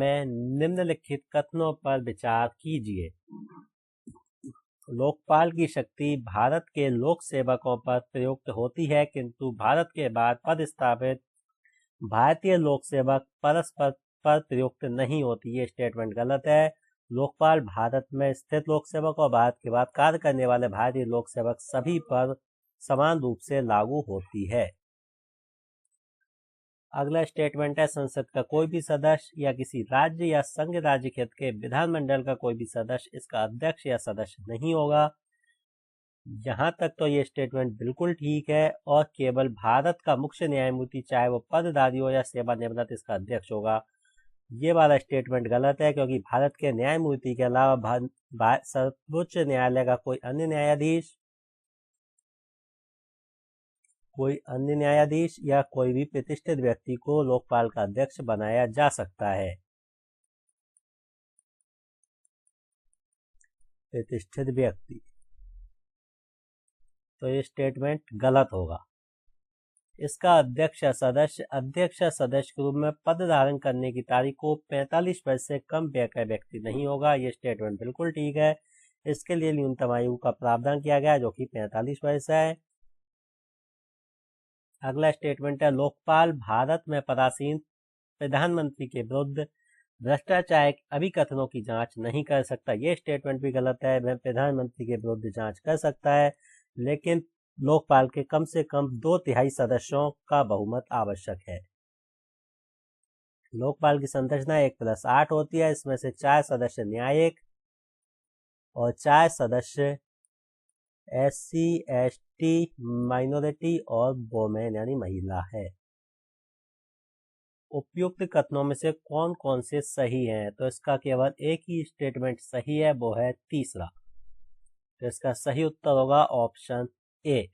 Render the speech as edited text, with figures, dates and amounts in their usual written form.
में निम्नलिखित कथनों पर विचार कीजिए। लोकपाल की शक्ति भारत के लोक सेवकों पर प्रयुक्त होती है, किंतु भारत के बाद पदस्थापित भारतीय लोक सेवक परस्पर पर प्रयुक्त नहीं होती। ये स्टेटमेंट गलत है। लोकपाल भारत में स्थित लोक सेवक और भारत के बाद कार्य करने वाले भारतीय लोक सेवक सभी पर समान रूप से लागू होती है। अगला स्टेटमेंट है, संसद का कोई भी सदस्य या किसी राज्य या संघ राज्य क्षेत्र के विधानमंडल का कोई भी सदस्य इसका अध्यक्ष या सदस्य नहीं होगा। यहाँ तक तो ये स्टेटमेंट बिल्कुल ठीक है और केवल भारत का मुख्य न्यायमूर्ति, चाहे वो पदधारी हो या सेवानिवृत्त, इसका अध्यक्ष होगा। ये वाला स्टेटमेंट गलत है, क्योंकि भारत के न्यायमूर्ति के अलावा सर्वोच्च न्यायालय का कोई अन्य न्यायाधीश या कोई भी प्रतिष्ठित व्यक्ति को लोकपाल का अध्यक्ष बनाया जा सकता है। प्रतिष्ठित व्यक्ति, तो ये स्टेटमेंट गलत होगा। इसका अध्यक्ष सदस्य के रूप में पद धारण करने की तारीख को 45 वर्ष से कम का व्यक्ति नहीं होगा। ये स्टेटमेंट बिल्कुल ठीक है। इसके लिए न्यूनतम आयु का प्रावधान किया गया, जो कि 45 वर्ष है। अगला स्टेटमेंट है, लोकपाल भारत में पदासीन प्रधानमंत्री के विरुद्ध भ्रष्टाचार के अभिकथनों की जांच नहीं कर सकता। ये स्टेटमेंट भी गलत है। वह प्रधानमंत्री के विरुद्ध जांच कर सकता है, लेकिन लोकपाल के कम से कम 2/3 सदस्यों का बहुमत आवश्यक है। लोकपाल की संरचना 1+8 होती है। इसमें से 4 सदस्य न्यायिक और 4 सदस्य SC, ST, माइनॉरिटी और वोमेन यानी महिला है। उपयुक्त कथनों में से कौन कौन से सही हैं? तो इसका केवल एक ही स्टेटमेंट सही है, वो है तीसरा। तो इसका सही उत्तर होगा ऑप्शन ए।